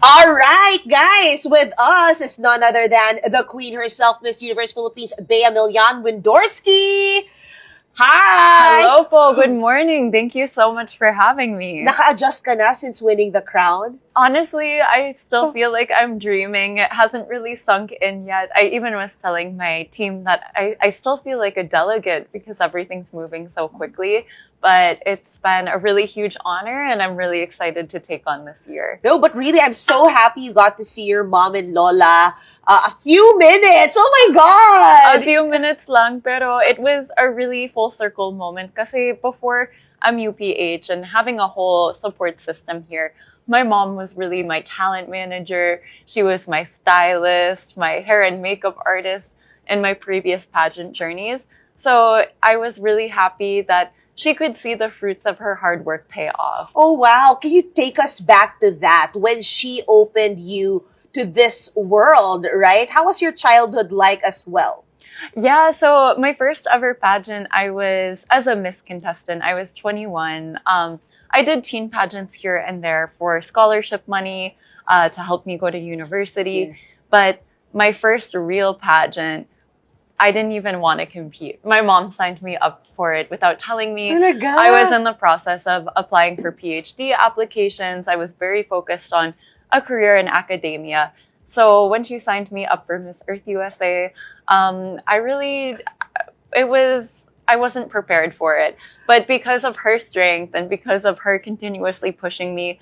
All right, guys, with us is none other than the queen herself, Miss Universe Philippines, Bea Milian Windorski. Hi! Hello po, good morning. Thank you so much for having me. Naka-adjust ka na since winning the crown? Honestly, I still feel like I'm dreaming. It hasn't really sunk in yet. I even was telling my team that I still feel like a delegate because everything's moving so quickly. But it's been a really huge honor and I'm really excited to take on this year. No, but really, I'm so happy you got to see your mom and Lola a few minutes. Oh my God! A few minutes lang, pero it was a really full circle moment kasi before I'm UPH and having a whole support system here, my mom was really my talent manager. She was my stylist, my hair and makeup artist in my previous pageant journeys. So I was really happy that she could see the fruits of her hard work pay off. Oh, wow. Can you take us back to that when she opened you to this world, right? How was your childhood like as well? Yeah, so my first ever pageant, I was, as a Miss contestant, I was 21. I did teen pageants here and there for scholarship money to help me go to university. Yes. But my first real pageant, I didn't even want to compete. My mom signed me up for it without telling me. Talaga? I was in the process of applying for PhD applications. I was very focused on a career in academia. So when she signed me up for Miss Earth USA, I wasn't prepared for it. But because of her strength and because of her continuously pushing me,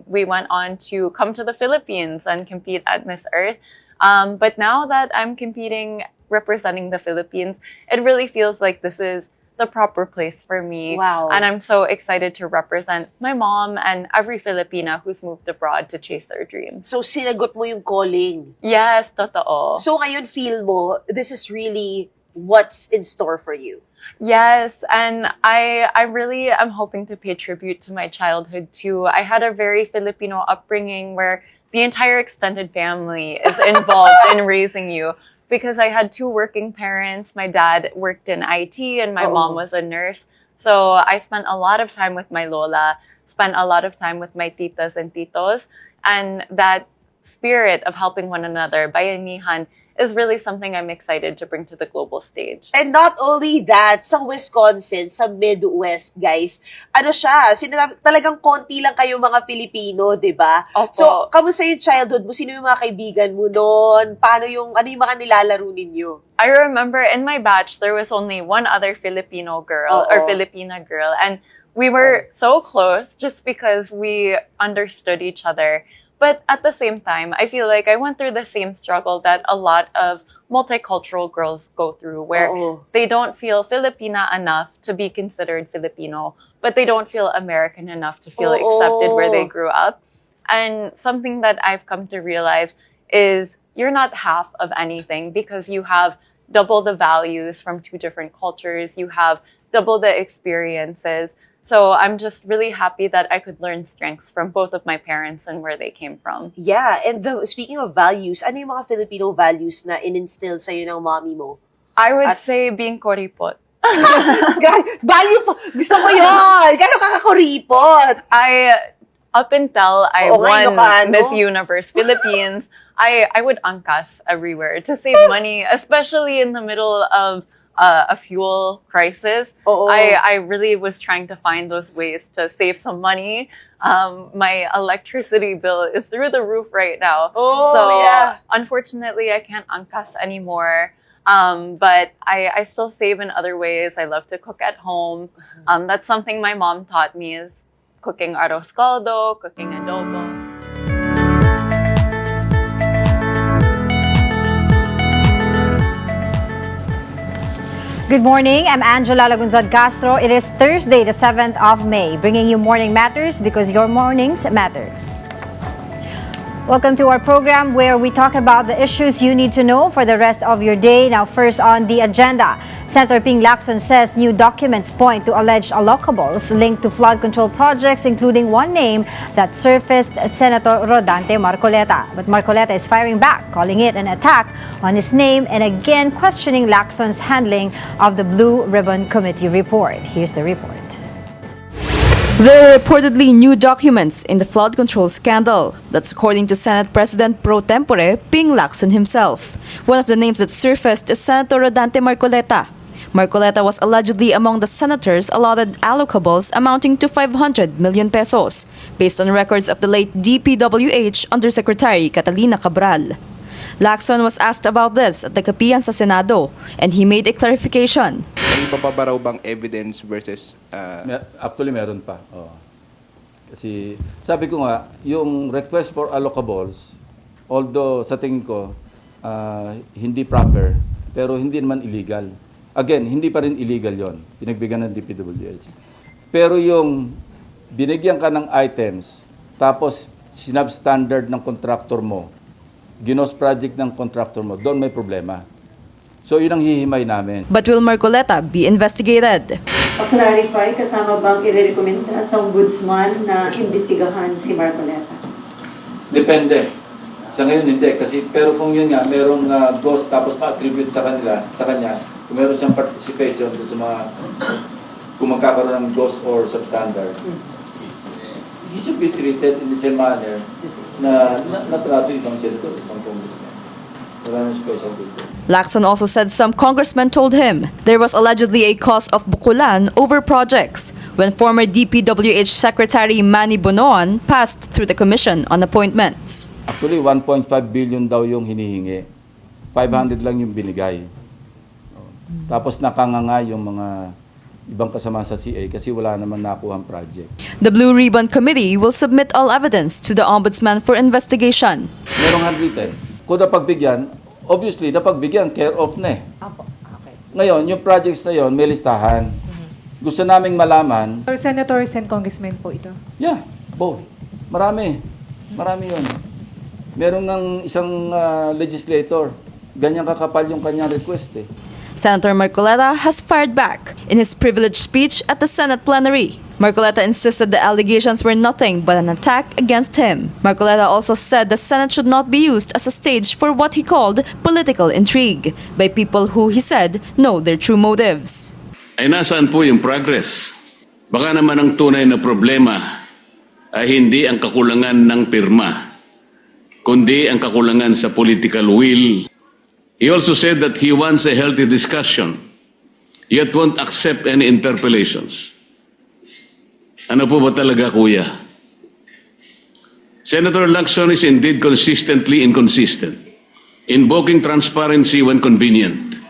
we went on to come to the Philippines and compete at Miss Earth. But now that I'm competing, representing the Philippines, it really feels like this is the proper place for me. Wow. And I'm so excited to represent my mom and every Filipina who's moved abroad to chase their dreams. So, sinagot mo yung calling. Yes, totoo. So, ngayon feel mo, this is really what's in store for you. Yes, and I'm hoping to pay tribute to my childhood too. I had a very Filipino upbringing where the entire extended family is involved in raising you. Because I had two working parents. My dad worked in IT and my mom was a nurse. So I spent a lot of time with my lola, spent a lot of time with my titas and titos. And that spirit of helping one another, bayanihan, is really something I'm excited to bring to the global stage. And not only that, sa Wisconsin, sa Midwest, guys, talagang konti lang kayo mga Pilipino, di ba? Opo. So, kamusta yung childhood mo? Sino yung mga kaibigan mo noon? Ano yung mga nilalaro ninyo? I remember in my batch, there was only one other Filipino girl or Filipina girl. And we were so close just because we understood each other. But at the same time, I feel like I went through the same struggle that a lot of multicultural girls go through, where they don't feel Filipina enough to be considered Filipino, but they don't feel American enough to feel accepted where they grew up. And something that I've come to realize is you're not half of anything because you have double the values from two different cultures. You have double the experiences. So I'm just really happy that I could learn strengths from both of my parents and where they came from. Yeah, and speaking of values, ano yung mga Filipino values na in-instill sa'yo ng mommy mo? I would say being koripot. Value po! Gusto ko yun! Gano'n kakakuripot? Up until I won Ilocano. Miss Universe Philippines, I would angkas everywhere to save money, especially in the middle of a fuel crisis. I really was trying to find those ways to save some money. My electricity bill is through the roof right now. Unfortunately, I can't angkas anymore. But I still save in other ways. I love to cook at home. That's something my mom taught me, is cooking arroz caldo, cooking adobo. Good morning, I'm Angela Lagunzad Castro. It is Thursday, the 7th of May, bringing you Morning Matters because your mornings matter. Welcome to our program where we talk about the issues you need to know for the rest of your day. Now, first on the agenda, Senator Ping Lacson says new documents point to alleged allocables linked to flood control projects, including one name that surfaced, Senator Rodante Marcoleta. But Marcoleta is firing back, calling it an attack on his name and again questioning Lacson's handling of the Blue Ribbon Committee report. Here's the report. There are reportedly new documents in the flood control scandal. That's according to Senate President pro tempore Ping Lacson himself. One of the names that surfaced is Senator Rodante Marcoleta. Marcoleta was allegedly among the senators allotted allocables amounting to 500 million pesos, based on records of the late DPWH Undersecretary Catalina Cabral. Lacson was asked about this at the kapihan sa Senado, and he made a clarification. May iba pa ba raw bang evidence versus... Actually, meron pa. Oo. Kasi sabi ko nga, yung request for allocables, although sa tingin ko, hindi proper, pero hindi naman illegal. Again, hindi pa rin illegal yon, pinagbigyan ng DPWH. Pero yung binigyan ka ng items, tapos sinabstandard ng contractor mo, ginos project ng contractor mo, doon may problema. So yun ang hihimay namin. But will Marcoleta be investigated? Pa-clarify, kasama bang i-recommenda sa ombudsman na imbestigahan si Marcoleta? Depende. Sa ngayon hindi kasi pero kung yun nga merong ghost tapos pa-attribute sa kanya, kung meron siyang participation sa mga kung magkakaroon ng ghost or substandard, he should be treated in the same manner na natrato ibang senator, ibang congressman. Maraming special dito. Lacson also said some congressmen told him there was allegedly a cause of bukulan over projects when former DPWH Secretary Manny Bonoan passed through the Commission on Appointments. Actually, 1.5 billion daw yung hinihingi. 500 lang yung binigay. Tapos nakanganga yung mga ibang kasama sa CA kasi wala naman nakuhang project. The Blue Ribbon Committee will submit all evidence to the Ombudsman for investigation. Merong handwritten. Kung napagbigyan, obviously, napagbigyan, care of na eh. Okay. Ngayon, yung projects na yon may listahan. Gusto naming malaman. Or senators and congressmen po ito? Yeah, both. Marami. Marami yun. Meron ng isang legislator. Ganyan kakapal yung kanyang request eh. Senator Marcoleta has fired back in his privileged speech at the Senate plenary. Marcoleta insisted the allegations were nothing but an attack against him. Marcoleta also said the Senate should not be used as a stage for what he called political intrigue by people who, he said, know their true motives. Ay nasaan po yung progress? Baka naman ang tunay na problema ay hindi ang kakulangan ng pirma, kundi ang kakulangan sa political will. He also said that he wants a healthy discussion, yet won't accept any interpellations. Ano po ba talaga, kuya? Senator Lacson is indeed consistently inconsistent, invoking transparency when convenient,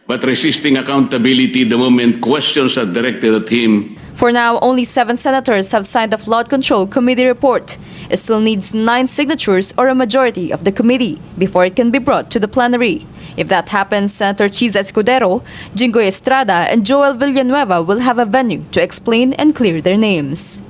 but resisting accountability the moment questions are directed at him. For now, only 7 senators have signed the Flood Control Committee report. It still needs 9 signatures or a majority of the committee before it can be brought to the plenary. If that happens, Senator Chiza Escudero, Jingoy Estrada, and Joel Villanueva will have a venue to explain and clear their names.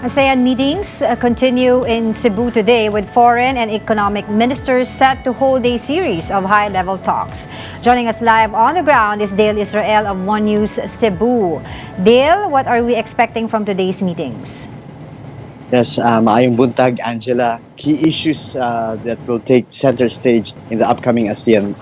ASEAN meetings continue in Cebu today with foreign and economic ministers set to hold a series of high-level talks. Joining us live on the ground is Dale Israel of One News Cebu. Dale, what are we expecting from today's meetings? Yes, maayong buntag, Angela. Key issues that will take center stage in the upcoming ASEAN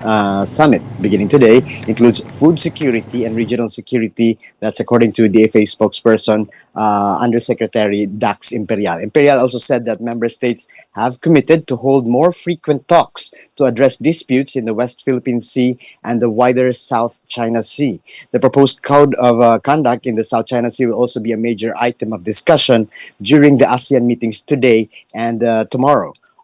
summit beginning today includes food security and regional security. That's according to DFA spokesperson, Undersecretary Dax Imperial. Imperial also said that member states have committed to hold more frequent talks to address disputes in the West Philippine Sea and the wider South China Sea. The proposed code of conduct in the South China Sea will also be a major item of discussion during the ASEAN meetings today and tomorrow.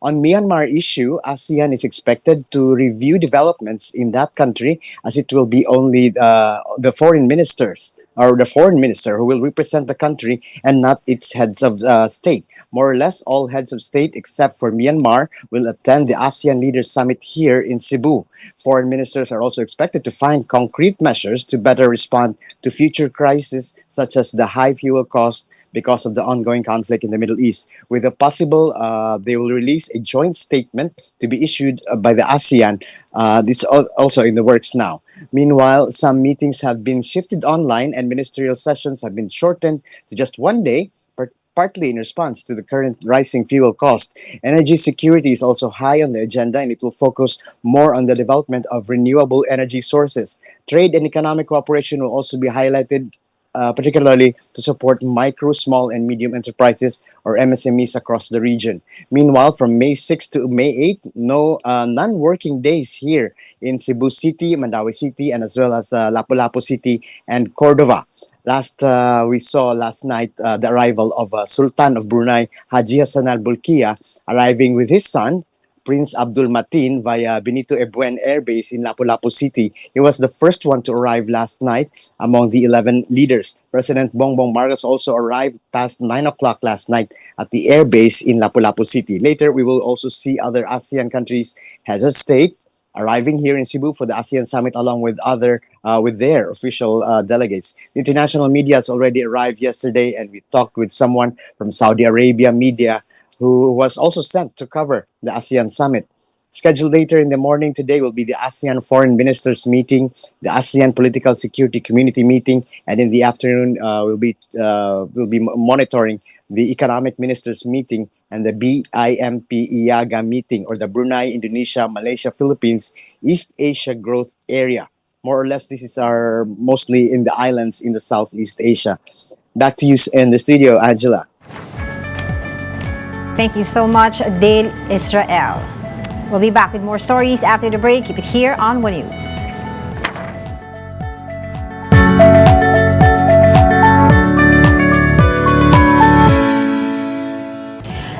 On Myanmar issue, ASEAN is expected to review developments in that country as it will be only the foreign ministers or the foreign minister who will represent the country and not its heads of state. More or less, all heads of state except for Myanmar will attend the ASEAN Leaders Summit here in Cebu. Foreign ministers are also expected to find concrete measures to better respond to future crises such as the high fuel cost because of the ongoing conflict in the Middle East. With a possible, they will release a joint statement to be issued by the ASEAN. This is also in the works now. Meanwhile, some meetings have been shifted online and ministerial sessions have been shortened to just one day, partly in response to the current rising fuel cost. Energy security is also high on the agenda, and it will focus more on the development of renewable energy sources. Trade and economic cooperation will also be highlighted, particularly to support micro, small, and medium enterprises or MSMEs across the region. Meanwhile, from May 6th to May 8th, no non-working days here in Cebu City, Mandawi City, and as well as Lapu-Lapu City and Cordova. We saw last night the arrival of Sultan of Brunei, Haji Hassan al Bolkiah, arriving with his son, Prince Abdul Matin, via Benito Ebuen Air Base in Lapu-Lapu City. He was the first one to arrive last night among the 11 leaders. President Bongbong Marcos also arrived past 9 o'clock last night at the air base in Lapu-Lapu City. Later, we will also see other ASEAN countries' heads of state arriving here in Cebu for the ASEAN Summit along with their official delegates. The international media has already arrived yesterday, and we talked with someone from Saudi Arabia media who was also sent to cover the ASEAN Summit. Scheduled later in the morning today will be the ASEAN Foreign Ministers meeting, the ASEAN Political Security Community meeting, and in the afternoon we'll be monitoring the Economic Ministers meeting and the BIMP IAGA meeting, or the Brunei, Indonesia, Malaysia, Philippines, East Asia Growth Area. More or less, this is our mostly in the islands in the Southeast Asia. Back to you in the studio, Angela. Thank you so much, Dale Israel. We'll be back with more stories after the break. Keep it here on One News.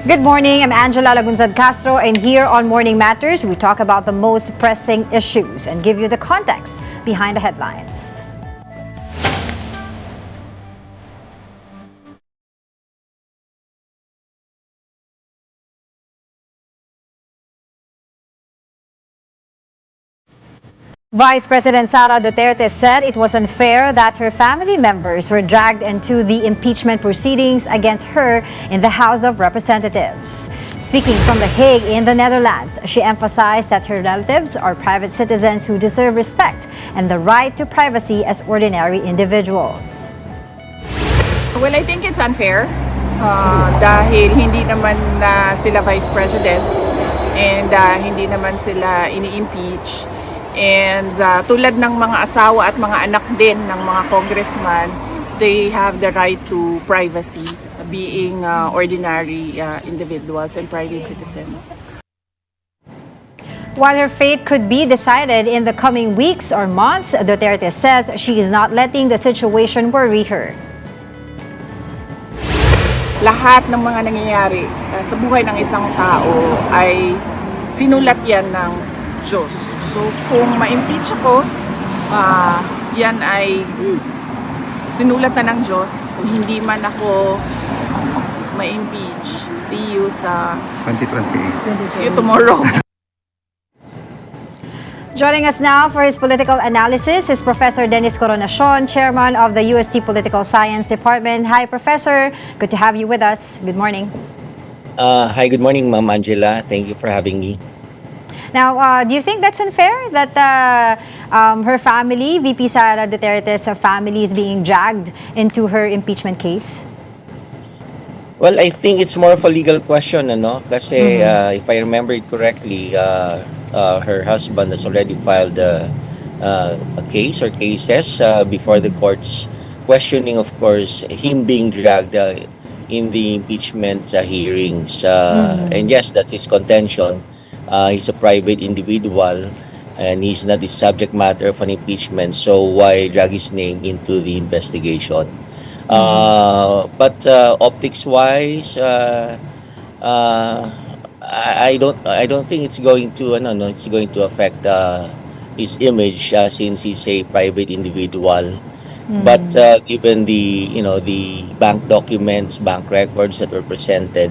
Good morning, I'm Angela Lagunzad Castro, and here on Morning Matters, we talk about the most pressing issues and give you the context behind the headlines. Vice President Sara Duterte said it was unfair that her family members were dragged into the impeachment proceedings against her in the House of Representatives. Speaking from The Hague in the Netherlands, she emphasized that her relatives are private citizens who deserve respect and the right to privacy as ordinary individuals. Well, I think it's unfair dahil hindi naman sila Vice President and hindi naman sila ini-impeach. And tulad ng mga asawa at mga anak din ng mga congressman, they have the right to privacy, being ordinary individuals and private citizens. While her fate could be decided in the coming weeks or months, Duterte says she is not letting the situation worry her. Lahat ng mga nangyayari sa buhay ng isang tao ay sinulat yan ng Diyos. So kung ma-impeach ako, yan ay sinulat na ng Diyos. Kung hindi man ako ma-impeach, see you sa 2028. See you tomorrow. Joining us now for his political analysis is Professor Dennis Coronacion, Chairman of the UST Political Science Department. Hi, Professor. Good to have you with us. Good morning. Hi, good morning, Ma'am Angela. Thank you for having me. Now, do you think that's unfair that her family, VP Sara Duterte's family, is being dragged into her impeachment case? Well, I think it's more of a legal question, ano? Kasi if I remember it correctly, her husband has already filed a case or cases before the courts, questioning, of course, him being dragged in the impeachment hearings. And yes, that's his contention. He's a private individual and he's not the subject matter of an impeachment, so why drag his name into the investigation? But optics-wise, I don't think it's going to affect his image since he's a private individual. But given the bank documents, bank records that were presented,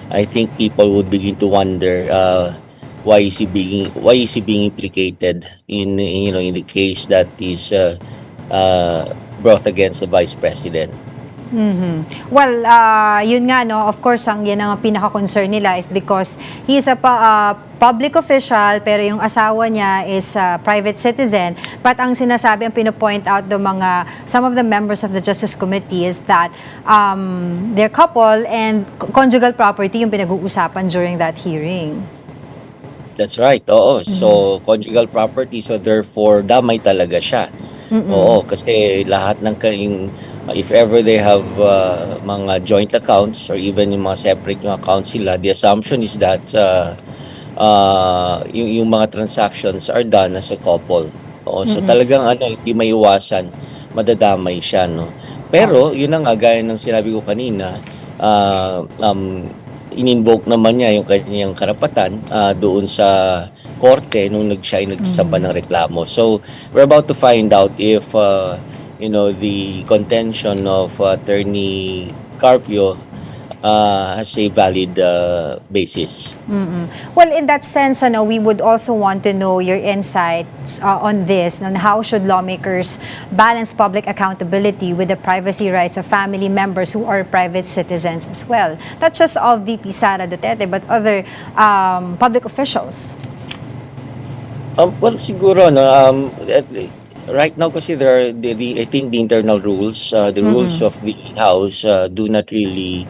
I think people would begin to wonder why is he being implicated in the case that is brought against the vice president. Well, yun nga, no, of course, yan ang pinaka-concern nila is because he's a public official, pero yung asawa niya is a private citizen. But ang sinasabi, ang pinopoint out some of the members of the Justice Committee is that they're couple and conjugal property yung pinag-uusapan during that hearing. That's right. Oo. So, conjugal property. So, therefore, damay talaga siya. Oo. Kasi lahat ng if ever they have mga joint accounts or even yung mga separate yung accounts sila, the assumption is that yung mga transactions are done as a couple. Oo. So, talagang hindi maiwasan, madadamay siya. No? Pero, yun na nga, gaya ng sinabi ko kanina, in-invoke naman niya yung kanyang karapatan doon sa korte nung siya ay nagsampa ng reklamo. So, we're about to find out if the contention of Attorney Carpio has a valid basis. Well, in that sense, we would also want to know your insights on this, on how should lawmakers balance public accountability with the privacy rights of family members who are private citizens as well. Not just of VP Sara Duterte, but other public officials. Well, siguro, right now kasi there are I think the internal rules, the rules of the House do not really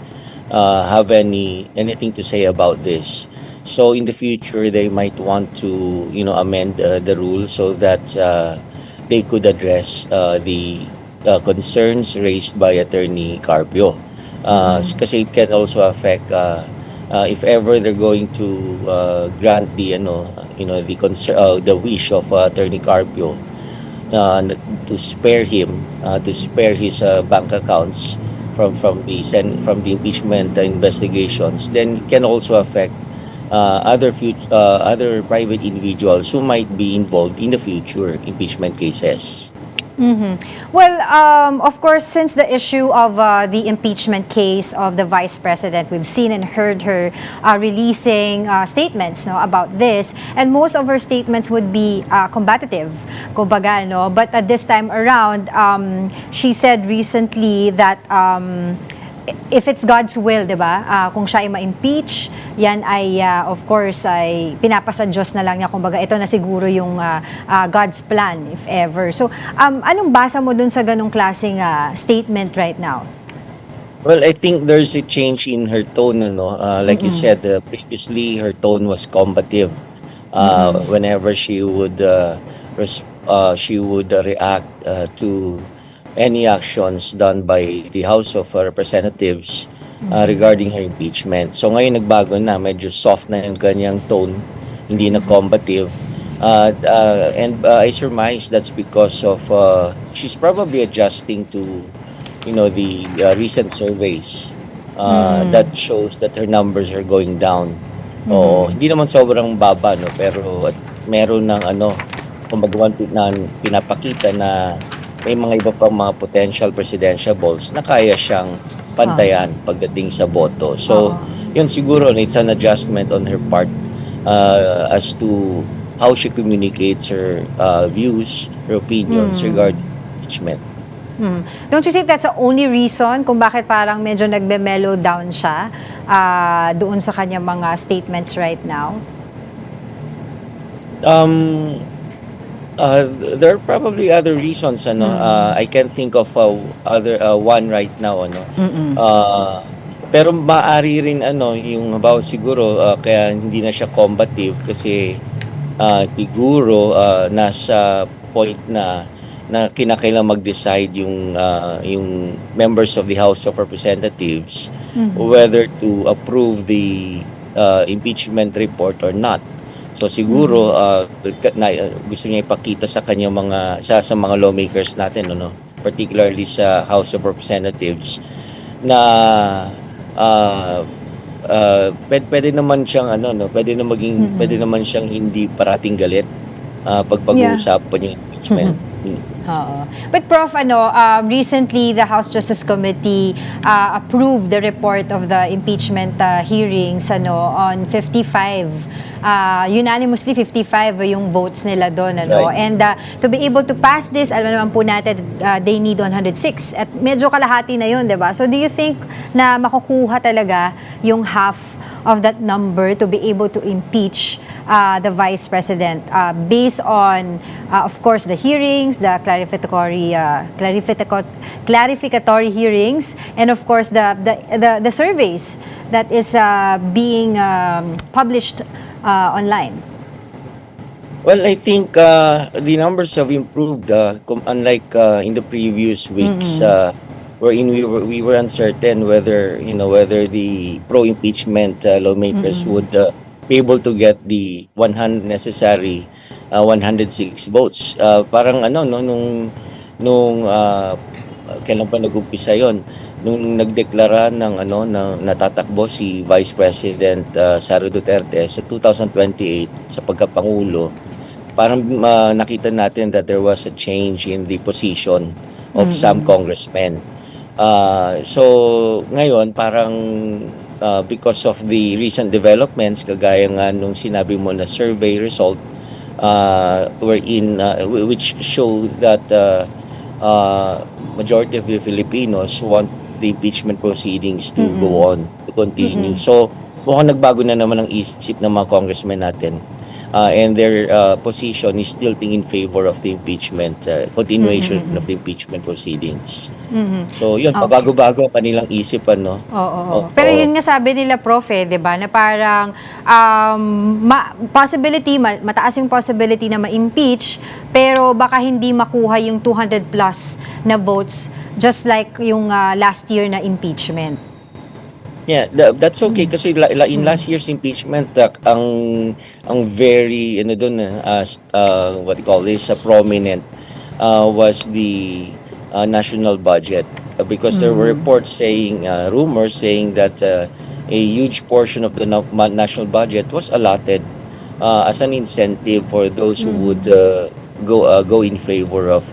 have anything to say about this. So in the future, they might want to amend the rules so that they could address the concerns raised by Attorney Carpio. Kasi it can also affect if ever they're going to grant the wish of Attorney Carpio to spare his bank accounts from the impeachment investigations, then it can also affect other private individuals who might be involved in the future impeachment cases. Well, of course, since the issue of the impeachment case of the Vice President, we've seen and heard her releasing statements about this, and most of her statements would be combative, kumbaga, no? But at this time around, she said recently that if it's God's will, di ba? Kung siya ay ma-impeach, yan ay, of course, ay pinapasa Diyos na lang niya. Kumbaga, ito na siguro yung God's plan, if ever. So, anong basa mo dun sa ganong klaseng statement right now? Well, I think there's a change in her tone, like you said, previously her tone was combative. Whenever she would react to any actions done by the House of Representatives regarding her impeachment. So ngayon nagbago na, medyo soft na yung kanyang tone, hindi na combative. And I surmise that's because of she's probably adjusting to the recent surveys that shows that her numbers are going down. Hindi naman sobrang baba, no, pero meron ng kumbaga na pinapakita na may mga iba pang mga potential presidential balls na kaya siyang pantayan pagdating sa boto. So, yun siguro, it's an adjustment on her part as to how she communicates her views, her opinions regarding impeachment. Don't you think that's the only reason kung bakit parang medyo nagbe-mellow down siya doon sa kanyang mga statements right now? There are probably other reasons. I can't think of one right now. Pero maaari rin yung about siguro kaya hindi na siya combative kasi siguro nasa point na kinakailangan mag-decide yung members of the House of Representatives whether to approve the impeachment report or not. So siguro gusto niya ipakita sa kanyang sa mga lawmakers natin, particularly sa House of Representatives, na pwede naman siyang pwede naman siyang hindi parating galit pag-uusapan yung impeachment. But Prof, recently the House Justice Committee approved the report of the impeachment hearings on 55 unanimously 55 yung votes nila doon. Ano? Right. And to be able to pass this, alam naman po natin, they need 106. At medyo kalahati na yun, di ba? So do you think na makukuha talaga yung half of that number to be able to impeach the Vice President based on, of course, the hearings, the clarificatory hearings, and of course, the surveys that is being published online? Well, I think the numbers have improved, unlike in the previous weeks, wherein we were uncertain whether the pro-impeachment lawmakers would be able to get the 100 necessary 106 votes. Parang nung kailan pa nag-umpisa yon, nung nagdeklara ng natatakbo si Vice President Sara Duterte sa 2028 sa pagkapangulo, parang nakita natin that there was a change in the position of some congressmen. So ngayon parang because of the recent developments, kagaya nga nung sinabi mo na survey result which show that majority of the Filipinos want the impeachment proceedings to go on, to continue. So mukhang nagbago na naman ang isip ng mga congressmen natin. And their position is tilting in favor of the impeachment, continuation of the impeachment proceedings. So yun, pabago-bago ang kanilang isip, ano? Oo. Pero yun nga sabi nila, Prof, di ba, na parang mataas yung possibility na ma-impeach, pero baka hindi makuha yung 200 plus na votes, just like yung last year na impeachment. Yeah, that's okay kasi in last year's impeachment ang very what you call this prominent was the national budget, because there were reports saying rumors saying that a huge portion of the national budget was allotted as an incentive for those who would go in favor of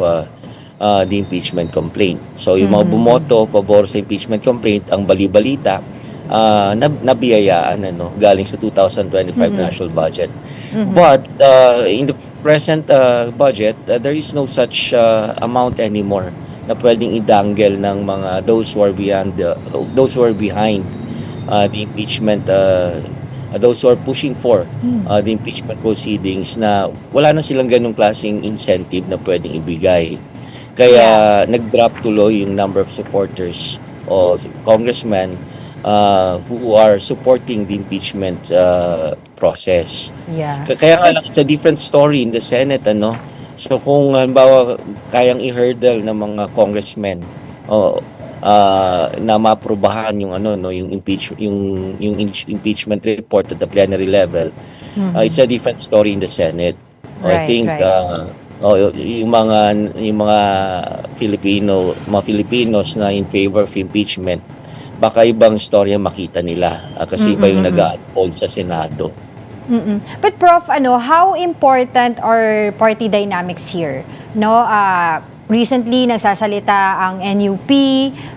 the impeachment complaint. So yung mga bumoto pabor sa impeachment complaint, ang bali-balita nabiyayaan galing sa 2025 national budget. But in the present budget, there is no such amount anymore na pwedeng idangle ng mga those who are behind the impeachment, those who are pushing for the impeachment proceedings, na wala na silang ganung klaseng incentive na pwedeng ibigay. Kaya nag-drop tuloy yung number of supporters o congressmen who are supporting the impeachment process. Kaya nga lang, it's a different story in the Senate, ano? So kung halimbawa kayang i-hurdle ng mga congressmen na maaprubahan yung yung impeachment report at the plenary level, it's a different story in the Senate. I think yung mga Filipinos na in favor of impeachment, baka ibang storya makita nila kasi iba yung nag-unfold sa Senado. But Prof, how important are party dynamics here? No, recently nagsasalita ang NUP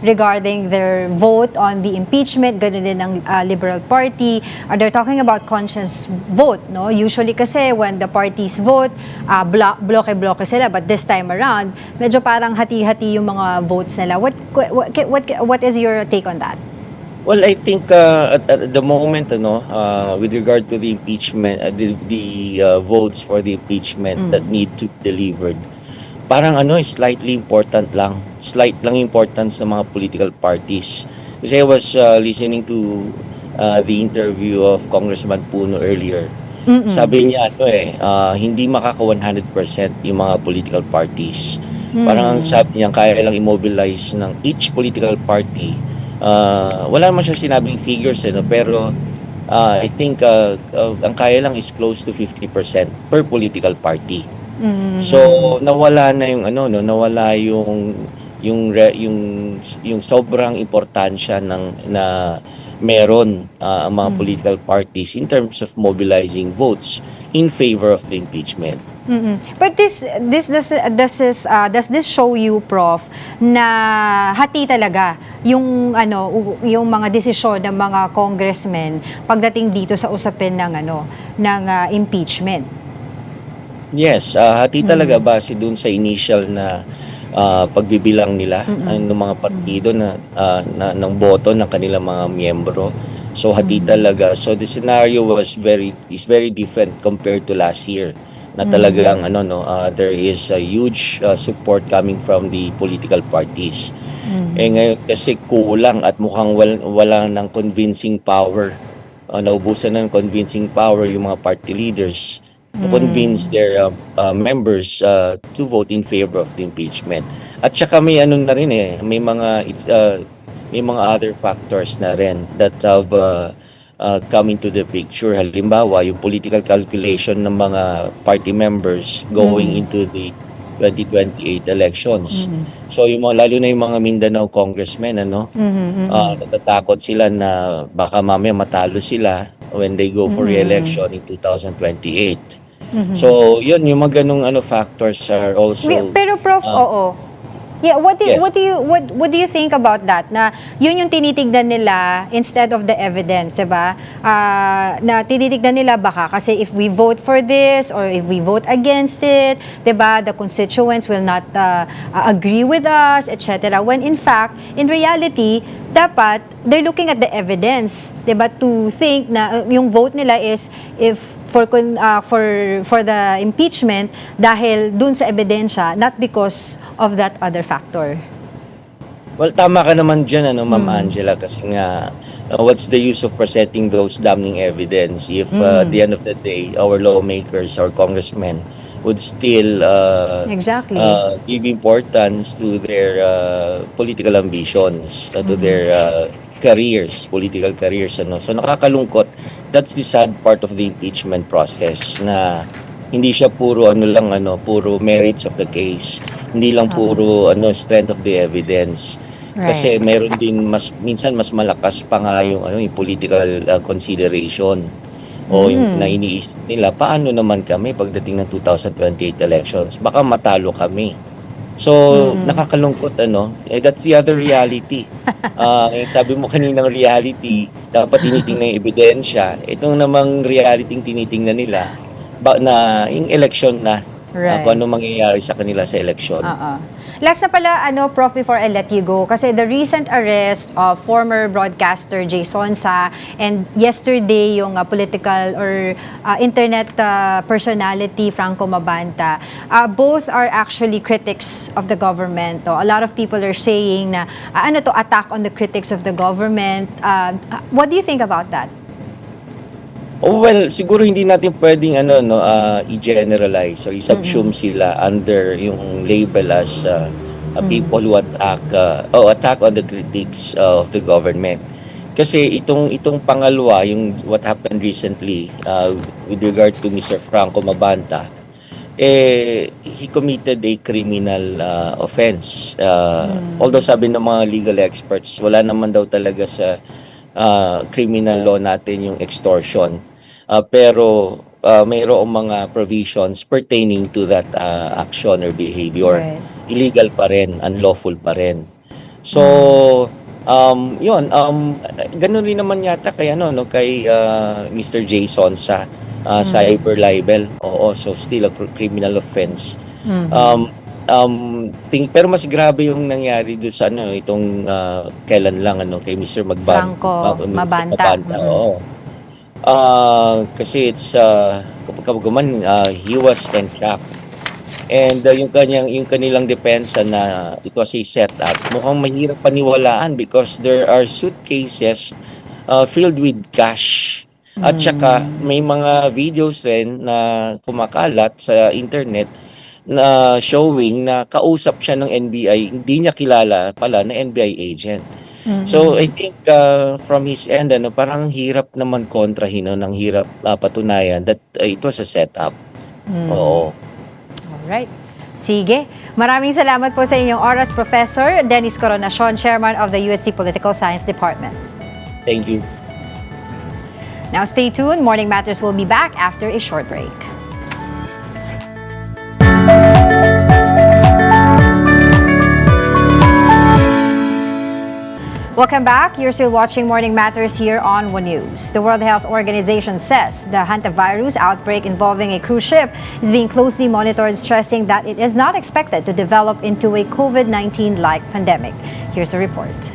regarding their vote on the impeachment, ganoon din ng Liberal Party. They're talking about conscience vote, no? Usually kasi when the parties vote, bloke-bloke sila, but this time around, medyo parang hati-hati yung mga votes nila. What is your take on that? Well, I think at the moment, with regard to the impeachment, the votes for the impeachment that need to be delivered, parang slightly important lang. Slight lang importance ng mga political parties. Kasi I was listening to the interview of Congressman Puno earlier. Sabi niya, hindi makaka 100% yung mga political parties. Parang sabi niya, kaya lang immobilize ng each political party. Wala naman siya sinabing figures, pero I think ang kaya lang is close to 50% per political party. So nawala na yung nawala yung sobrang importansya na meron ang mga political parties in terms of mobilizing votes in favor of the impeachment. But does this show you, Prof, na hati talaga yung mga desisyon ng mga congressmen pagdating dito sa usapin ng impeachment? Yes, hati talaga base dun sa initial na pagbibilang nila ng mga partido ng boto ng kanilang mga miyembro. So hati talaga. So the scenario is very different compared to last year. Na talagang there is a huge support coming from the political parties. Ngayon kasi kulang at mukhang wala ng convincing power. Naubusan ng convincing power yung mga party leaders to convince their members to vote in favor of the impeachment. At saka may na rin may mga other factors na rin that have come into the picture. Halimbawa, yung political calculation ng mga party members going into the 2028 elections. So lalo na yung mga Mindanao congressmen natatakot sila na baka mamaya matalo sila when they go for re-election in 2028. So yun yung mga ganung factors are also Pero Prof, oo. Yeah, what do you think about that? Na yun yung tinitignan nila instead of the evidence, 'di ba? Na tinitignan nila baka kasi if we vote for this or if we vote against it, 'di ba, the constituents will not agree with us, etc. When in fact, in reality, dapat they're looking at the evidence, 'di ba, to think na yung vote nila is for the impeachment dahil dun sa ebidensya, not because of that other factor. Well, tama ka naman dyan, Ma'am Angela, kasi nga, what's the use of presenting those damning evidence if at the end of the day, our lawmakers, our congressmen would still Exactly. Give importance to their political ambitions, to their political careers. So nakakalungkot. That's the sad part of the impeachment process na hindi siya puro puro merits of the case. Hindi lang puro strength of the evidence. Right. Kasi meron din minsan mas malakas pa nga yung political consideration o yung na iniisip nila paano naman kami pagdating ng 2028 elections. Baka matalo kami. So, nakakalungkot, that's the other reality. Sabi mo kaninang reality, dapat tinitingnan yung ebidensya. Itong namang reality tinitingnan nila, na yung election na, kung ano mangyayari sa kanila sa election. Last na pala, Prof, before I let you go, kasi the recent arrest of former broadcaster Jay Sonsa and yesterday yung political or internet personality Franco Mabanta, both are actually critics of the government. A lot of people are saying na attack on the critics of the government. What do you think about that? Well, siguro hindi natin pwedeng i-generalize or i-subsume sila under yung label as people who attack on the critics of the government. Kasi itong pangalawa, yung what happened recently with regard to Mr. Franco Mabanta, he committed a criminal offense. Although sabi ng mga legal experts, wala naman daw talaga sa criminal law natin yung extortion. Pero mayroong mga provisions pertaining to that action or behavior. Right. Illegal pa rin, unlawful pa rin. So, ganun rin naman yata kay Mr. Jason sa cyber libel. Oo, so still a criminal offense. Pero mas grabe yung nangyari doon sa itong kailan lang kay Mr. Franco Mabanta. Oo. Kasi it's he was entrapped. And yung kanilang depensa na it was a setup, mukhang mahirap paniwalaan because there are suitcases filled with cash. At saka may mga videos rin na kumakalat sa internet na showing na kausap siya ng NBI, hindi niya kilala pala na NBI agent. So I think from his end parang hirap naman kontrahin, nang hirap patunayan that it was a setup. Oo. Alright. Sige. Maraming salamat po sa inyong oras, Professor Dennis Coronacion, Chairman of the USC Political Science Department. Thank you. Now stay tuned. Morning Matters will be back after a short break. Welcome back. You're still watching Morning Matters here on One News. The World Health Organization says the Hantavirus outbreak involving a cruise ship is being closely monitored, stressing that it is not expected to develop into a COVID-19-like pandemic. Here's a report.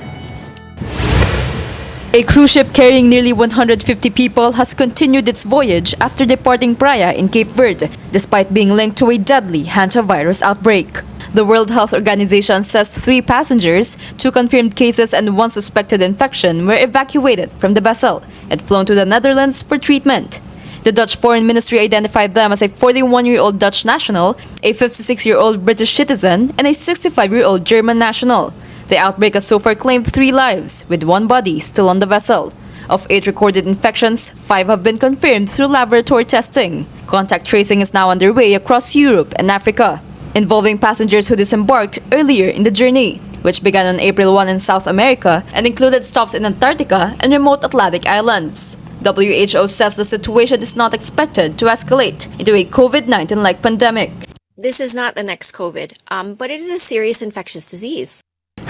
A cruise ship carrying nearly 150 people has continued its voyage after departing Praia in Cape Verde, despite being linked to a deadly hantavirus outbreak. The World Health Organization says 3 passengers, 2 confirmed cases and 1 suspected infection were evacuated from the vessel and flown to the Netherlands for treatment. The Dutch Foreign Ministry identified them as a 41-year-old Dutch national, a 56-year-old British citizen, and a 65-year-old German national. The outbreak has so far claimed 3 lives, with 1 body still on the vessel. Of 8 recorded infections, 5 have been confirmed through laboratory testing. Contact tracing is now underway across Europe and Africa, involving passengers who disembarked earlier in the journey, which began on April 1 in South America and included stops in Antarctica and remote Atlantic islands. WHO says the situation is not expected to escalate into a COVID-19-like pandemic. This is not the next COVID, but it is a serious infectious disease.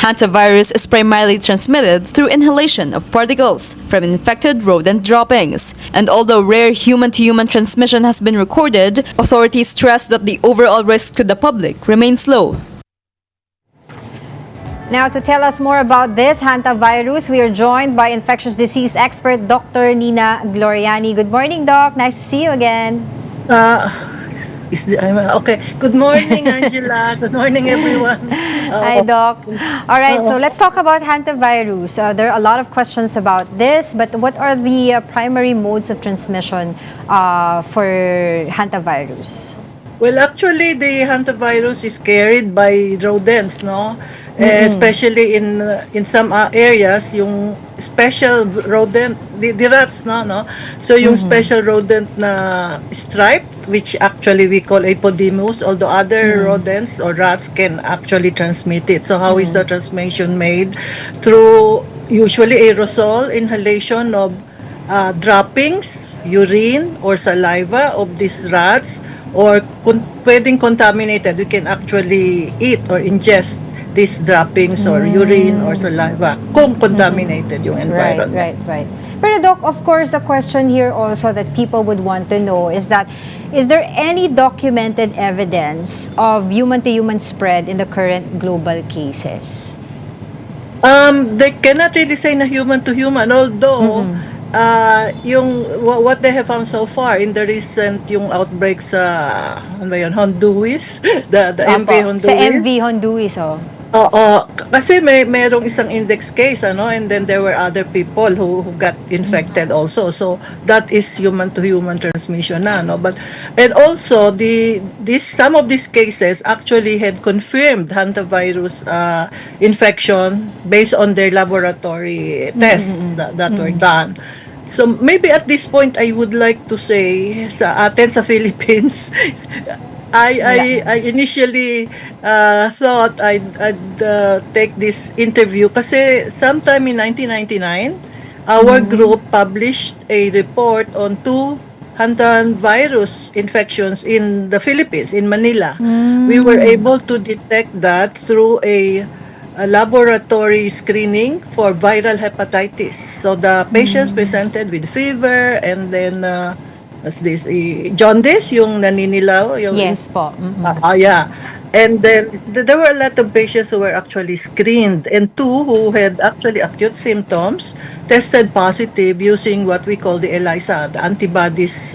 Hantavirus is primarily transmitted through inhalation of particles from infected rodent droppings. And although rare human-to-human transmission has been recorded, authorities stress that the overall risk to the public remains low. Now, to tell us more about this hantavirus, we are joined by infectious disease expert Dr. Nina Gloriani. Good morning, Doc. Nice to see you again. Okay. Good morning, Angela. Good morning, everyone. Hi, Doc. All right, so let's talk about hantavirus. There are a lot of questions about this, but what are the primary modes of transmission for hantavirus? Well, actually, the hantavirus is carried by rodents, no? Especially in some areas, yung special rodent, the rats, no? So yung special rodent na striped, which actually we call Apodemus, although other rodents or rats can actually transmit it. So how is the transmission made? Through usually aerosol inhalation of droppings, urine or saliva of these rats, or pwedeng contaminated. We can actually eat or ingest these droppings or urine or saliva kung contaminated yung environment. Right. Pero Doc, of course, the question here also that people would want to know is that, is there any documented evidence of human-to-human spread in the current global cases? They cannot really say na human-to-human, although yung what they have found so far in the recent yung outbreak sa Honduras, the MV Honduras. Sa MV Honduras, kasi merong isang index case, and then there were other people who got infected also. So that is human to human transmission na, But and also some of these cases actually had confirmed hantavirus infection based on their laboratory tests that were done. So maybe at this point I would like to say sa atin sa Philippines, I initially thought I'd take this interview kasi sometime in 1999, our group published a report on 2 hantavirus infections in the Philippines, in Manila. We were able to detect that through a laboratory screening for viral hepatitis. So the patients presented with fever and then as this jaundice, yung naninilaw, yung yes po. Yeah. And then there were a lot of patients who were actually screened, and 2 who had actually acute symptoms tested positive using what we call the ELISA. The antibodies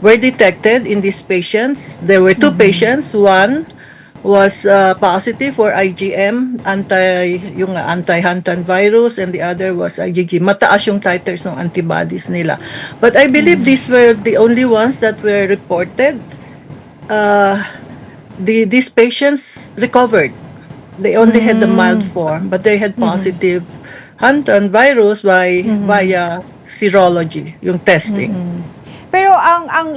were detected in these patients. There were 2 patients. One was positive for IgM, anti-hantavirus, and the other was IgG. Mataas yung titers ng antibodies nila. But I believe these were the only ones that were reported. These patients recovered. They only had the mild form, but they had positive hantavirus via serology, yung testing. Pero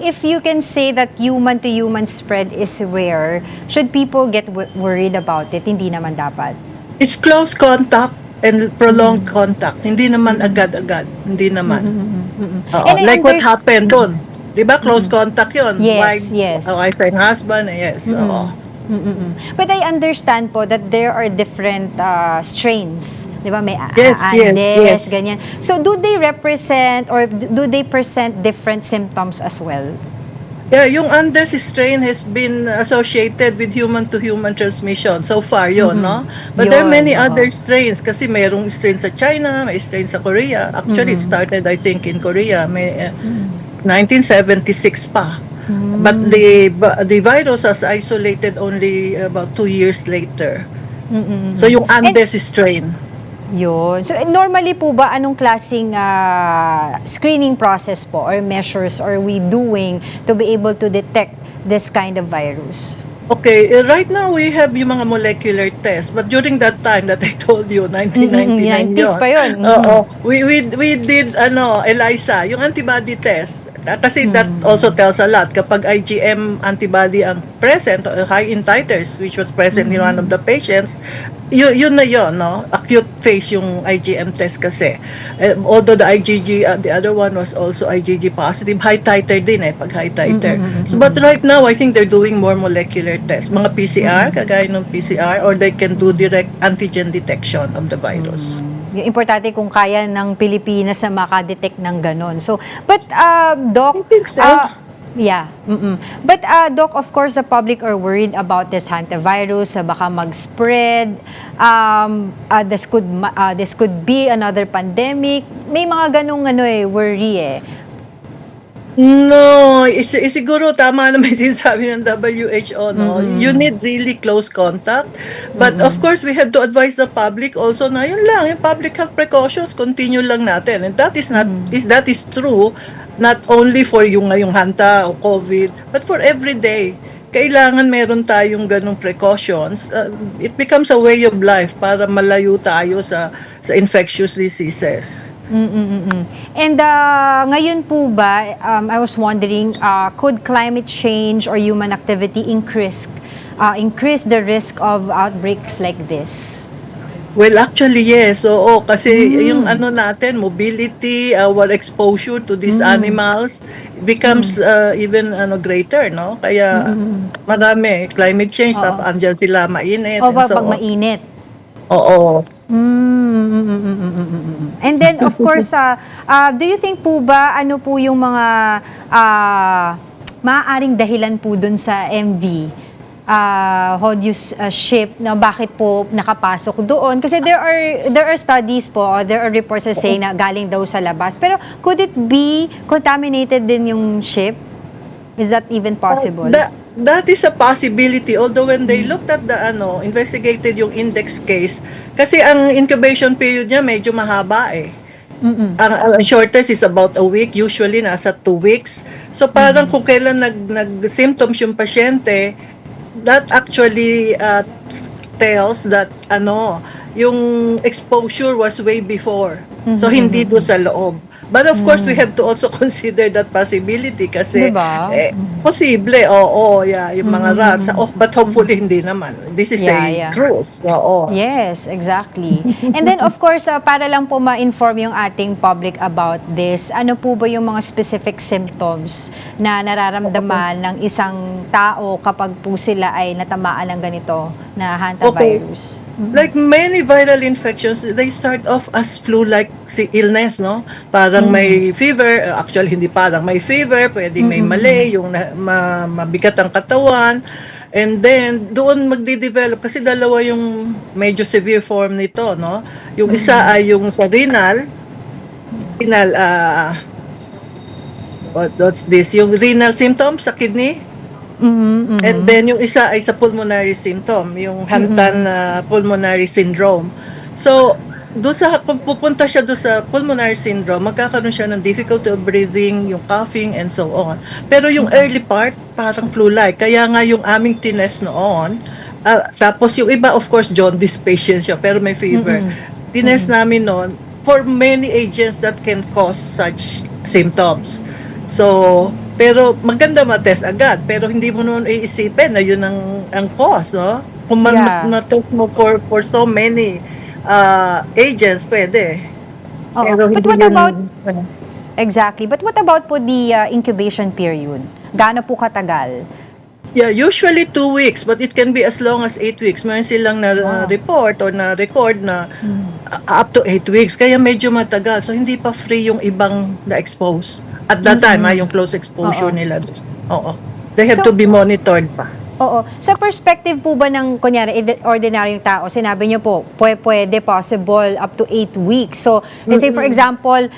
if you can say that human-to-human spread is rare, should people get worried about it? Hindi naman dapat. It's close contact and prolonged contact. Hindi naman agad-agad. Hindi naman. Like what happened doon. Diba? Close contact yun. Yes, yes. Wife and husband, yes. But I understand po that there are different strains. Di ba? May Yes, yes, Andes, yes. ganyan. So do they represent or do they present different symptoms as well? Yeah, yung Andes strain has been associated with human-to-human transmission. So far, yon, no? But there are many Yun, oo. other strains kasi mayroong strain sa China, may strain sa Korea. Actually, it started, I think, in Korea. May 1976 pa. But the virus was isolated only about 2 years later. So yung Andes strain. Yun. So normally po ba anong klaseng screening process po or measures are we doing to be able to detect this kind of virus? Okay, right now we have yung mga molecular tests, but during that time that I told you, 1999 90s pa yun. Oo. We did ELISA, yung antibody test. Kasi that also tells a lot. Kapag IgM antibody ang present, high in titers, which was present in one of the patients, yun na yun, no? Acute phase yung IgM test kasi. Although the IgG, the other one was also IgG positive, high titer din pag high titer. So, but right now, I think they're doing more molecular tests. Mga PCR, kagaya ng PCR, or they can do direct antigen detection of the virus. Yung importante kung kaya ng Pilipinas na makadetect ng ganon. So, but Doc, I think so. yeah. But Doc, of course, the public are worried about this hantavirus, baka mag-spread. This could be another pandemic. May mga ganong worry No, siguro tama na may sinasabi ng WHO, no? You need really close contact. But of course, we have to advise the public also na yun lang, yung public health precautions, continue lang natin. And that is not, that is true, not only for yung ngayong hanta o COVID, but for every day. Kailangan meron tayong ganong precautions. It becomes a way of life para malayo tayo sa infectious diseases. And ngayon po ba, I was wondering, could climate change or human activity increase the risk of outbreaks like this? Well, actually, yes. Oo, kasi yung natin, mobility, our exposure to these animals becomes even greater, no? Kaya marami, climate change, andyan sila, mainit, O and so pag on. mainit? Oo. And then, of course, do you think po ba, ano po yung mga maaaring dahilan po dun sa MV? Hodious ship na bakit po nakapasok doon? Kasi there are studies po, or there are reports that saying na galing daw sa labas. Pero could it be contaminated din yung ship? Is that even possible? That is a possibility. Although when they looked at the investigated yung index case, kasi ang incubation period niya medyo mahaba Ang shortest is about a week, usually nasa 2 weeks. So parang kung kailan nag-symptoms yung pasyente, that actually tells that yung exposure was way before. So hindi do sa loob. But of course, we have to also consider that possibility kasi diba? Posible, yung mga rats. But hopefully hindi naman. This is a cruise. Yes, exactly. And then of course, para lang po ma-inform yung ating public about this, ano po ba yung mga specific symptoms na nararamdaman ng isang tao kapag po sila ay natamaan ng ganito na hantavirus? Like many viral infections, they start off as flu-like illness, no? Parang may fever, actually hindi parang may fever, pwedeng may mali, yung mabigat ang katawan, and then doon magde-develop, kasi dalawa yung medyo severe form nito, no? Yung isa ay yung sa renal, what's this? Yung renal symptoms sa kidney, and then yung isa ay sa pulmonary symptom, yung Hantan pulmonary syndrome. So, kung pupunta siya doon sa pulmonary syndrome, magkakaroon siya ng difficulty of breathing, yung coughing, and so on. Pero yung early part, parang flu-like. Kaya nga yung aming tinest noon, tapos yung iba, of course, jaundice patient siya, pero may fever. Tinest namin noon for many agents that can cause such symptoms. So, pero maganda ma-test agad, pero hindi mo noon iisipin na yun ang cause, no? Kung ma-test mo for so many agents, pwede. Pero but what about, exactly, but what about po the incubation period? Gaano po katagal? Yeah, usually 2 weeks, but it can be as long as 8 weeks. Meron silang na-report or na-record na up to 8 weeks. Kaya medyo matagal. So, hindi pa free yung ibang na-expose. At that time, yung close exposure nila. Oo. They have to be monitored pa. Oo. Sa perspective po ba ng, kunyari, ordinaryong tao, sinabi niyo po, pwede, possible, up to 8 weeks. So, let's say, for example,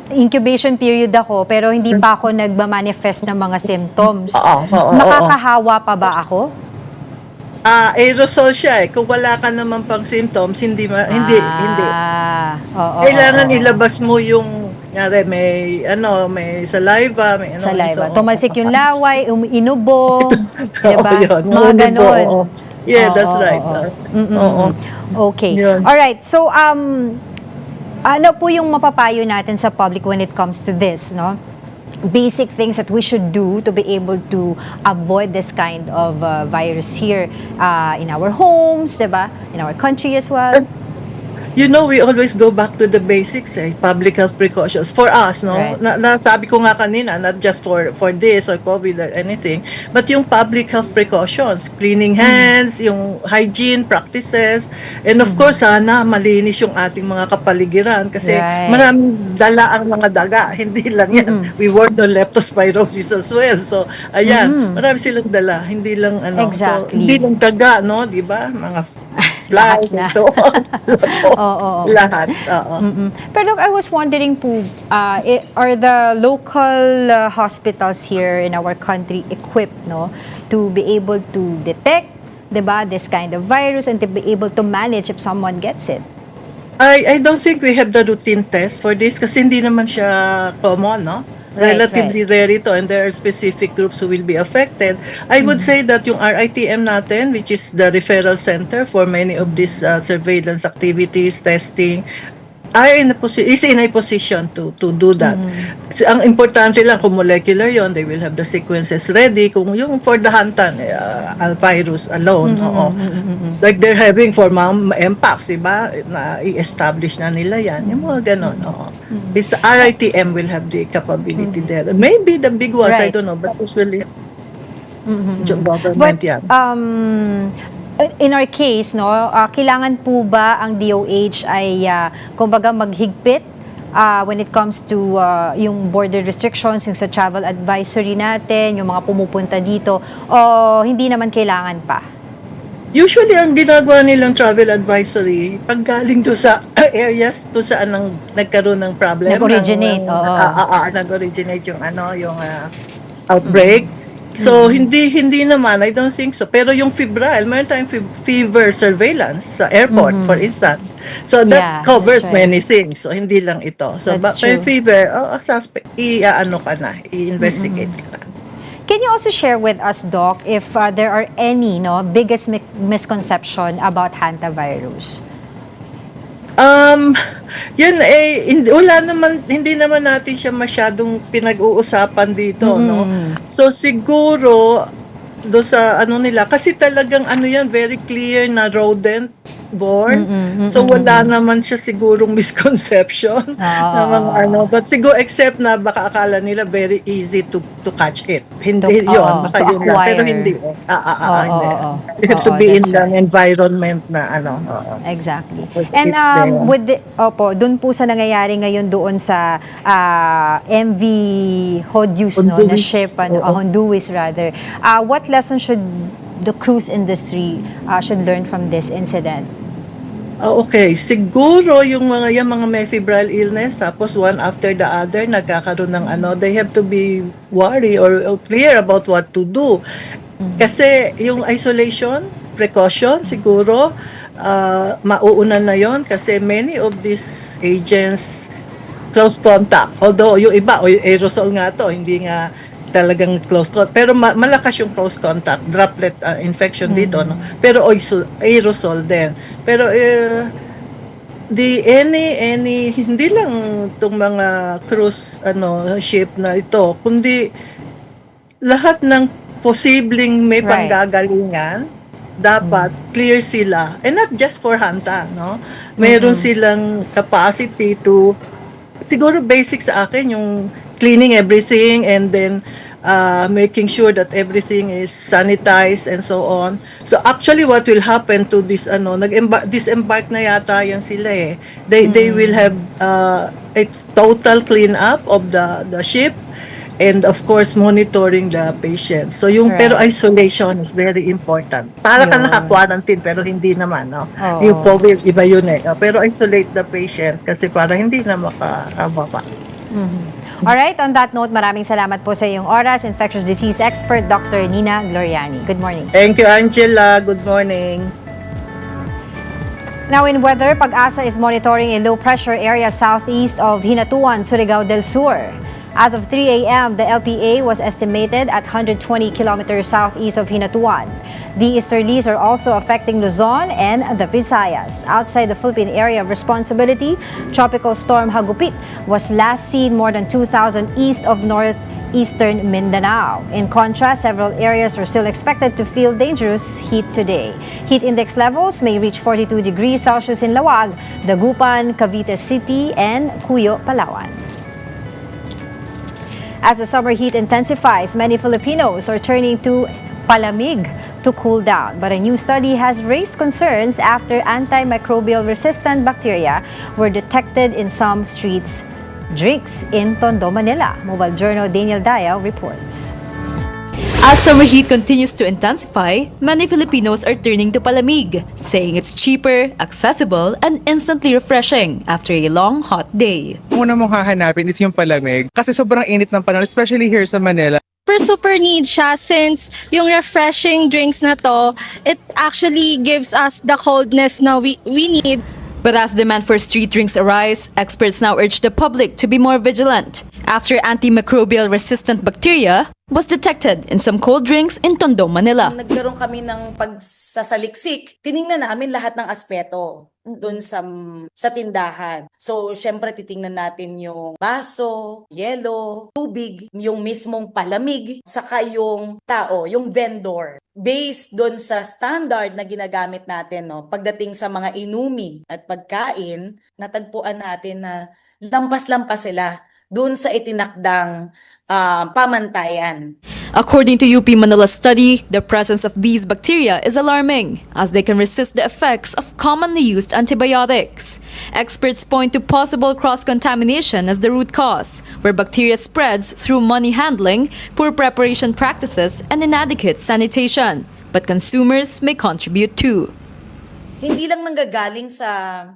incubation period ako, pero hindi pa ako nagma-manifest ng mga symptoms. Makakahawa pa ba ako? Aerosol siya eh. Kung wala ka naman pang symptoms, hindi. Oo, Kailangan ilabas mo yung, kunyari, may saliva, may ano. Saliva. Tumalsik yung laway, inubo, diba? Mga Inubo, ganon. oo. Yeah, that's right. Oo. Okay. Yun. Alright, so, ano po yung mapapayo natin sa public when it comes to this, no? Basic things that we should do to be able to avoid this kind of virus here in our homes, diba? In our country as well. You know, we always go back to the basics, public health precautions for us, no? Right. Sabi ko nga kanina, not just for this or COVID or anything, but yung public health precautions, cleaning hands, yung hygiene practices, and of course, sana malinis yung ating mga kapaligiran kasi maraming dala ang mga daga, hindi lang yan. We ward on leptospirosis as well. So, ayan, marami silang dala, hindi lang ano. Exactly. So, hindi lang daga, no? Di ba? Mga flies and so on. Lahat. Pero look, I was wondering po, are the local hospitals here in our country equipped, no, to be able to detect, diba, this kind of virus and to be able to manage if someone gets it? I don't think we have the routine test for this kasi hindi naman siya common, no? Relatively rare ito and there are specific groups who will be affected. I would say that yung RITM natin, which is the referral center for many of these surveillance activities, testing, is in a position to do that. Ang importante lang kung molecular yon, they will have the sequences ready. Kung yung for the Hantavirus alone, like they're having for MPAX, diba? Na i-establish na nila yan. Yung mga ganon, It's the RITM will have the capability there. Maybe the big ones, I don't know, but usually government yan. In our case, no, kailangan po ba ang DOH ay kumbaga maghigpit when it comes to yung border restrictions, yung sa travel advisory natin, yung mga pumupunta dito, o hindi naman kailangan pa? Usually, ang ginagawa nilang travel advisory, pag galing to sa areas to saan nagkaroon ng problem. Nag-originate, nag-originate yung outbreak. So, hindi naman, I don't think so. Pero yung febrile, mayroon tayong fever surveillance sa airport, for instance. So, that covers many things. So, hindi lang ito. So, but fever, suspect, i-investigate ka na. Can you also share with us, Doc, if there are any biggest misconception about hantavirus? Hindi naman natin siya masyadong pinag-uusapan dito, no? So siguro do sa nila kasi talagang yan very clear na rodent born. So wala naman siya sigurong misconception na mga but siguro except na baka akala nila very easy to catch it. Hindi yun, baka yun lang, pero hindi. Hindi. You have to be in an environment na Exactly. And dun po sa nangyayari ngayon doon sa MV Honduras, na ship, Honduras rather. What lesson should the cruise industry should learn from this incident? Okay, siguro yung mga may febrile illness tapos one after the other nagkakaroon ng they have to be worried or clear about what to do. Kasi yung isolation, precaution siguro mauuna na yon kasi many of these agents close contact. Although yung iba aerosol nga to, hindi nga talagang close contact. Pero malakas yung close contact, droplet infection dito, no? Pero aerosol din. Pero hindi lang itong mga cruise ship na ito, kundi lahat ng posibleng may panggagalingan, dapat clear sila. And not just for Hanta, no? Meron silang capacity to, siguro basic sa akin, yung cleaning everything and then making sure that everything is sanitized and so on. So actually what will happen to this disembark na yata yan sila eh. They will have a total clean up of the ship and of course monitoring the patients. So pero isolation is very important. Para ka naka-quarantine pero hindi naman, no. Yung COVID iba yun eh. Pero isolate the patient kasi para hindi na makababa. Alright, on that note, maraming salamat po sa iyong oras, infectious disease expert Dr. Nina Gloriani. Good morning. Thank you, Angela. Good morning. Now in weather, Pag-asa is monitoring a low-pressure area southeast of Hinatuan, Surigao del Sur. As of 3 a.m., the LPA was estimated at 120 kilometers southeast of Hinatuan. The easterlies are also affecting Luzon and the Visayas. Outside the Philippine area of responsibility, Tropical Storm Hagupit was last seen more than 2,000 east of northeastern Mindanao. In contrast, several areas are still expected to feel dangerous heat today. Heat index levels may reach 42 degrees Celsius in Lawag, Dagupan, Cavite City, and Cuyo, Palawan. As the summer heat intensifies, many Filipinos are turning to palamig to cool down. But a new study has raised concerns after antimicrobial-resistant bacteria were detected in some streets drinks in Tondo, Manila. Mobile Journal Daniel Dayaw reports. As summer heat continues to intensify, many Filipinos are turning to palamig, saying it's cheaper, accessible, and instantly refreshing after a long, hot day. Una mong hahanapin is yung palamig kasi sobrang init ng panahon, especially here sa Manila. Super need siya since yung refreshing drinks na to, it actually gives us the coldness na we need. But as demand for street drinks arise, experts now urge the public to be more vigilant after antimicrobial-resistant bacteria was detected in some cold drinks in Tondo, Manila. Nagkaroon kami ng pagsasaliksik. Tiningnan namin lahat ng aspeto doon sa tindahan. So, syempre titingnan natin yung baso, yelo, tubig, yung mismong palamig, saka yung tao, yung vendor. Based doon sa standard na ginagamit natin, no, pagdating sa mga inumin at pagkain, natagpuan natin na lampas-lampas sila doon sa itinakdang pamantayan. According to UP Manila study, the presence of these bacteria is alarming as they can resist the effects of commonly used antibiotics. Experts point to possible cross-contamination as the root cause, where bacteria spreads through money handling, poor preparation practices, and inadequate sanitation. But consumers may contribute too. Hindi lang nanggagaling sa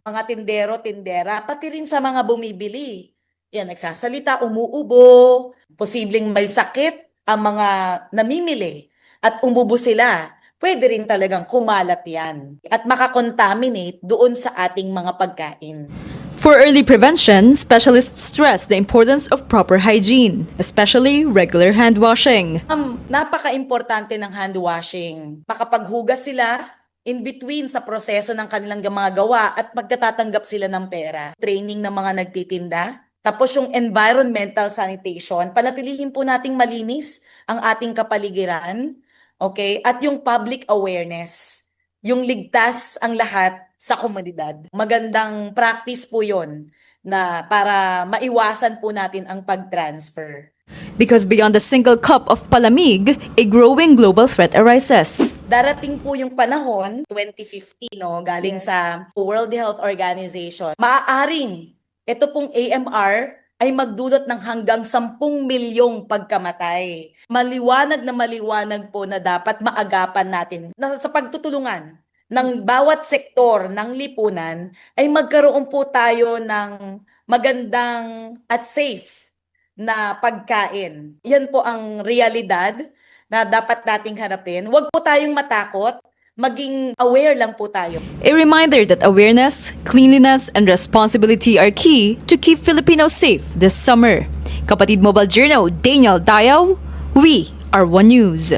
mga tindero-tindera, pati rin sa mga bumibili. Yan, nagsasalita, umuubo, posibleng may sakit ang mga namimili at umubo sila. Pwede rin talagang kumalat yan at makakontaminate doon sa ating mga pagkain. For early prevention, specialists stress the importance of proper hygiene, especially regular hand washing. Napaka-importante ng hand washing. Makapaghugas sila in between sa proseso ng kanilang mga gawa at pagkatatanggap sila ng pera. Training ng mga nagtitinda. Tapos yung environmental sanitation, panatilihin po nating malinis ang ating kapaligiran, okay? At yung public awareness, yung ligtas ang lahat sa komunidad. Magandang practice po yon na para maiwasan po natin ang pag-transfer. Because beyond the single cup of palamig, a growing global threat arises. Darating po yung panahon, 2050, no, galing sa World Health Organization, maaaring ito pong AMR ay magdulot ng hanggang 10 milyong pagkamatay. Maliwanag po na dapat maagapan natin na sa pagtutulungan ng bawat sektor ng lipunan ay magkaroon po tayo ng magandang at safe na pagkain. Yan po ang realidad na dapat nating harapin. Huwag po tayong matakot. Maging aware lang po tayo. A reminder that awareness, cleanliness, and responsibility are key to keep Filipinos safe this summer. Kapatid Mobile Journal, Daniel Dayaw, we are One News.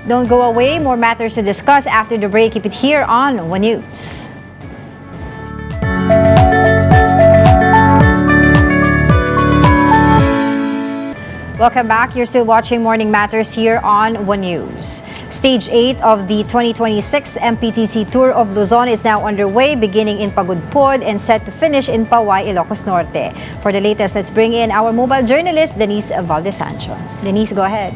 Don't go away. More matters to discuss after the break. Keep it here on One News. Welcome back. You're still watching Morning Matters here on One News. Stage 8 of the 2026 MPTC Tour of Luzon is now underway, beginning in Pagudpod and set to finish in Paway, Ilocos Norte. For the latest, let's bring in our mobile journalist, Denise Valdesancho. Denise, go ahead.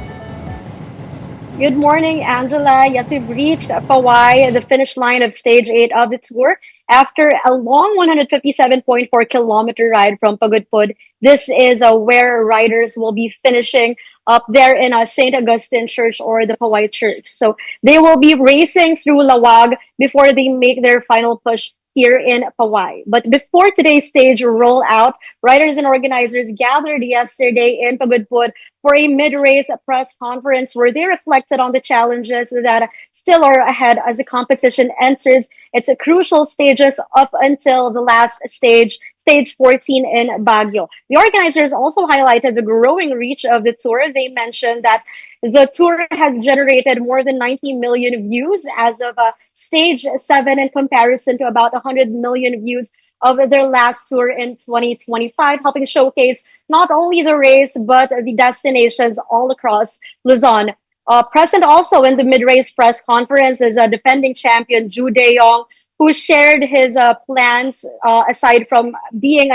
Good morning, Angela. Yes, we've reached Paway, the finish line of Stage 8 of the tour. After a long 157.4 kilometer ride from Pagudpod, this is where riders will be finishing up there in St. Augustine Church or the Paway Church. So they will be racing through Lawag before they make their final push here in Paway. But before today's stage roll out, riders and organizers gathered yesterday in Pagudpod for a mid-race press conference where they reflected on the challenges that still are ahead as the competition enters its crucial stages up until the last stage, stage 14 in Baguio. The organizers also highlighted the growing reach of the tour. They mentioned that the tour has generated more than 90 million views as of stage 7 in comparison to about 100 million views of their last tour in 2025, helping showcase not only the race, but the destinations all across Luzon. Present also in the mid-race press conference is a defending champion, Ju De-yong, who shared his plans aside from being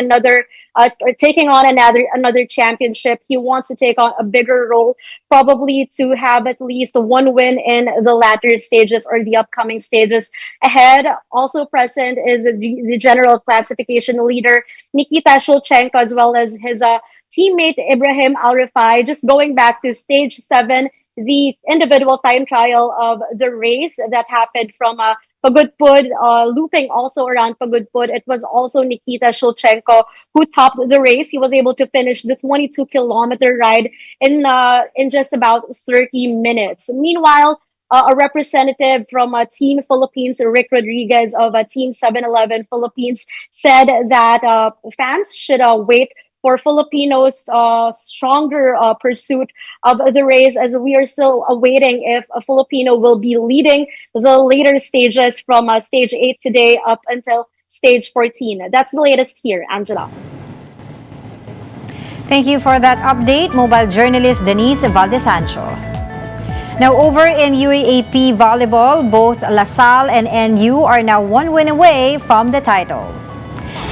or taking on another championship. He wants to take on a bigger role, probably to have at least one win in the latter stages or the upcoming stages ahead. Also present is the general classification leader, Nikita Shulchenko, as well as his teammate, Ibrahim Al-Rifai. Just going back to stage 7, the individual time trial of the race that happened from Pagudpod, looping also around Pagudpod. It was also Nikita Shulchenko who topped the race. He was able to finish the 22-kilometer ride in just about 30 minutes. Meanwhile, a representative from Team Philippines, Rick Rodriguez of Team 7-Eleven Philippines, said that fans should wait for Filipinos' stronger pursuit of the race, as we are still awaiting if a Filipino will be leading the later stages from stage 8 today up until stage 14. That's the latest here, Angela. Thank you for that update, mobile journalist Denise Valdesancho. Now over in UAAP volleyball, both LaSalle and NU are now one win away from the title.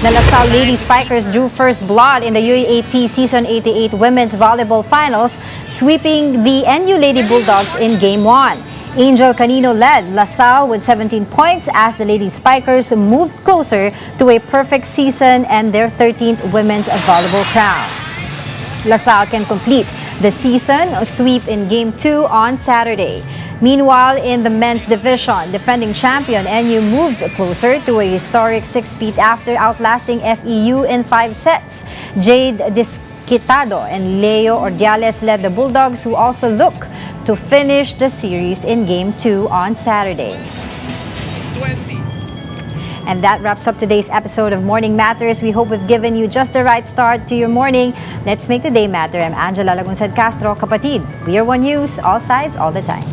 The LaSalle Lady Spikers drew first blood in the UAAP Season 88 Women's Volleyball Finals, sweeping the NU Lady Bulldogs in Game 1. Angel Canino led LaSalle with 17 points as the Lady Spikers moved closer to a perfect season and their 13th Women's Volleyball crown. LaSalle can complete the season sweep in Game 2 on Saturday. Meanwhile, in the men's division, defending champion NU moved closer to a historic 6-peat after outlasting FEU in 5 sets. Jade Disquitado and Leo Ordiales led the Bulldogs, who also look to finish the series in Game 2 on Saturday. And that wraps up today's episode of Morning Matters. We hope we've given you just the right start to your morning. Let's make the day matter. I'm Angela Lagunsad Castro, kapatid. We are One News, all sides, all the time.